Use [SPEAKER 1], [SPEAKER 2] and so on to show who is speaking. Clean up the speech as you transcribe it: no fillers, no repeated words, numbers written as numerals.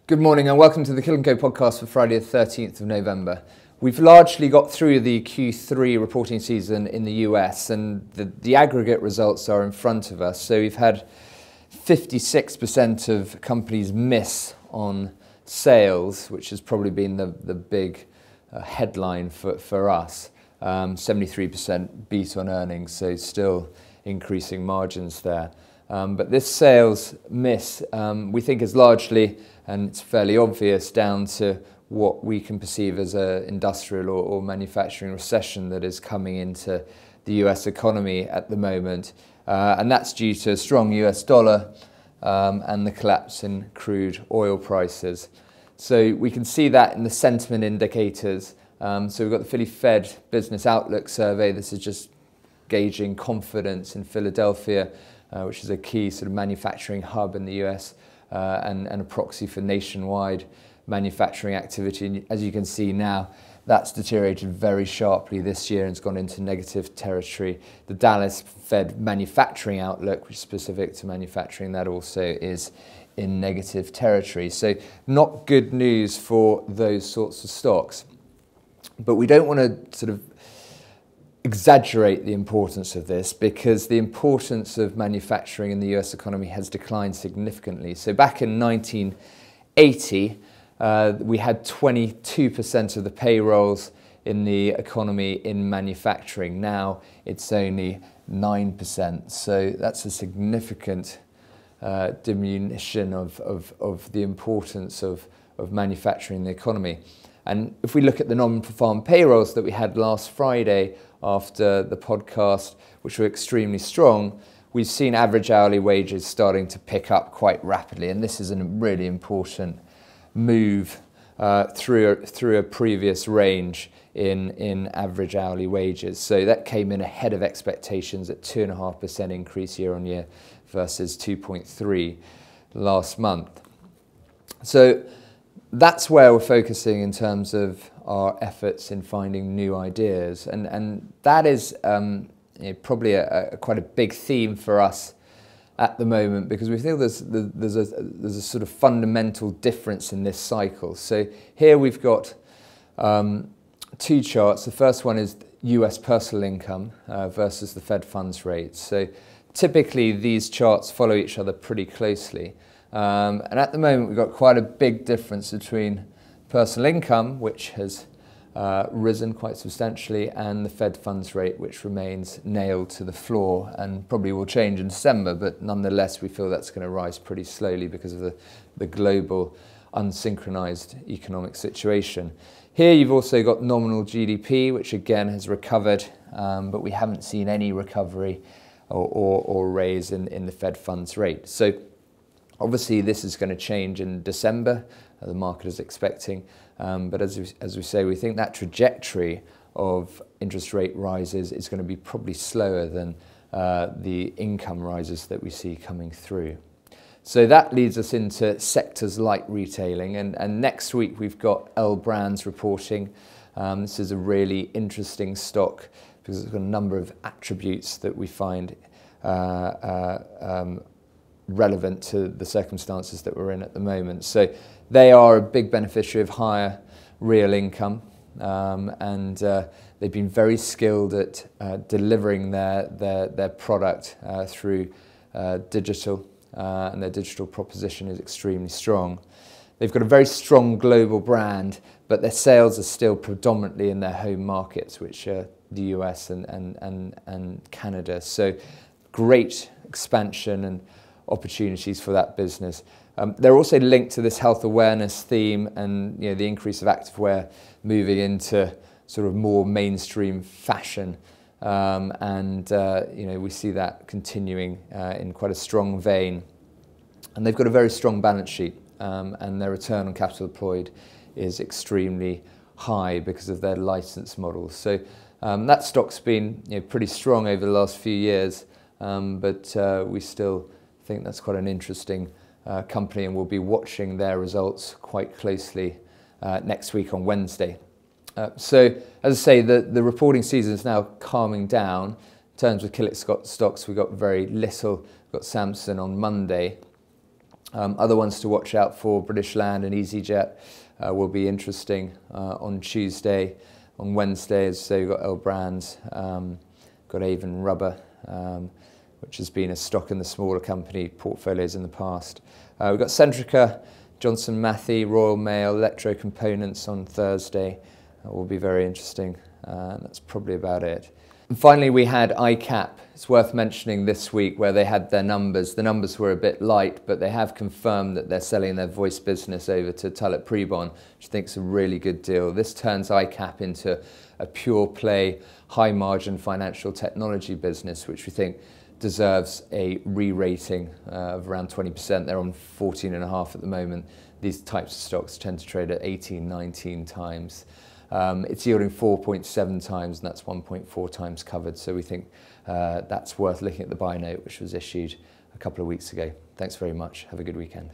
[SPEAKER 1] Good morning and welcome to the Killik podcast for Friday the 13th of November. We've largely got through the Q3 reporting season in the US and the aggregate results are in front of us. So we've had 56% of companies miss on sales, which has probably been the big headline for us. 73% beat on earnings, so still increasing margins there. But this sales miss, we think, is largely, and it's fairly obvious, down to what we can perceive as an industrial or manufacturing recession that is coming into the US economy at the moment. And that's due to a strong US dollar and the collapse in crude oil prices. So we can see that in the sentiment indicators. So we've got the Philly Fed Business Outlook Survey. This is just gauging confidence in Philadelphia, which is a key sort of manufacturing hub in the US and a proxy for nationwide manufacturing activity. And as you can see now, that's deteriorated very sharply this year and it's gone into negative territory. The Dallas Fed Manufacturing Outlook, which is specific to manufacturing, that also is in negative territory. So not good news for those sorts of stocks. But we don't want to sort of exaggerate the importance of this, because the importance of manufacturing in the US economy has declined significantly. So back in 1980, we had 22% of the payrolls in the economy in manufacturing. Now it's only 9%. So that's a significant diminution of the importance of manufacturing in the economy. And if we look at the non-farm payrolls that we had last Friday after the podcast, which were extremely strong, we've seen average hourly wages starting to pick up quite rapidly. And this is a really important move through a previous range in average hourly wages. So that came in ahead of expectations at 2.5% increase year on year versus 2.3 last month. So that's where we're focusing in terms of our efforts in finding new ideas, and that is probably quite a big theme for us at the moment, because we feel there's a sort of fundamental difference in this cycle. So here we've got two charts. The first one is US personal income versus the Fed funds rate. So typically these charts follow each other pretty closely. And at the moment, we've got quite a big difference between personal income, which has risen quite substantially, and the Fed funds rate, which remains nailed to the floor and probably will change in December. But nonetheless, we feel that's going to rise pretty slowly because of the global unsynchronized economic situation. Here, you've also got nominal GDP, which again has recovered, but we haven't seen any recovery or raise in the Fed funds rate. So obviously, this is going to change in December, the market is expecting. But as we say, we think that trajectory of interest rate rises is going to be probably slower than the income rises that we see coming through. So that leads us into sectors like retailing. And next week, we've got L Brands reporting. This is a really interesting stock because it's got a number of attributes that we find relevant to the circumstances that we're in at the moment. So they are a big beneficiary of higher real income, and they've been very skilled at delivering their product through digital, and their digital proposition is extremely strong. They've got a very strong global brand, but their sales are still predominantly in their home markets, which are the US and Canada. So great expansion and opportunities for that business. They're also linked to this health awareness theme and the increase of activewear moving into sort of more mainstream fashion. We see that continuing in quite a strong vein. And they've got a very strong balance sheet, and their return on capital employed is extremely high because of their license model. So that stock's been pretty strong over the last few years, but we still think that's quite an interesting company, and we'll be watching their results quite closely next week on Wednesday. So, as I say, the reporting season is now calming down. In terms of Killik stocks, we've got very little. We've got Samsung on Monday. Other ones to watch out for, British Land and EasyJet will be interesting on Tuesday. On Wednesday, as so you've got L Brands, got Avon Rubber, which has been a stock in the smaller company portfolios in the past. We've got Centrica, Johnson Matthey, Royal Mail, Electro Components on Thursday. Will be very interesting. That's probably about it. And finally, we had ICAP. It's worth mentioning this week where they had their numbers. The numbers were a bit light, but they have confirmed that they're selling their voice business over to Tullett Prebon, which I think is a really good deal. This turns ICAP into a pure play, high margin financial technology business, which we think deserves a re-rating of around 20%. They're on 14.5 at the moment. These types of stocks tend to trade at 18, 19 times. It's yielding 4.7 times, and that's 1.4 times covered. So we think that's worth looking at the buy note, which was issued a couple of weeks ago. Thanks very much. Have a good weekend.